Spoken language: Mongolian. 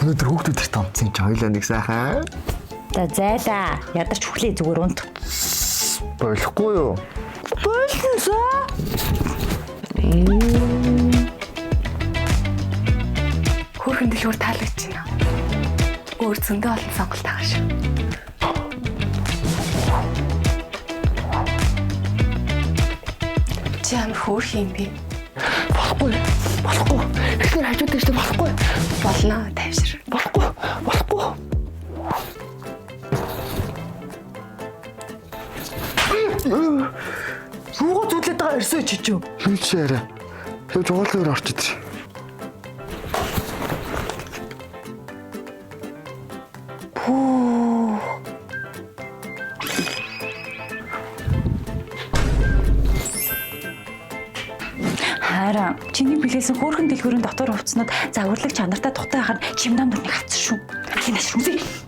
Өнөөдөр хүүхдүүдэрт томцсон чи хоёлаа нэг сайхан. За зайлаа. Ядарч хүлээ зүгээр унт. Болохгүй юу? Болсоо. Хөөрхөн дэлгүүр таалагдж байна. Өөр зөндөө олон сонголт байгаа шүү. Чи амар хөөрх юм бэ? Болохгүй. Эхлээр хажууд дэжтэй болохгүй. Болно, тайвшир. Болохгүй. Руугаа зүтлээд байгаа ирсэн чи ч юу? Юу ч яриа. Хэв жуулгаар орч идэр. Хараа, чиний билээсэн хөөрхөн дэлгүүрийн дотор хувцснууд загварлаг чанартай тухтай хахад чимдам дүрнийг авсан шүү. Хинаш үнсээ.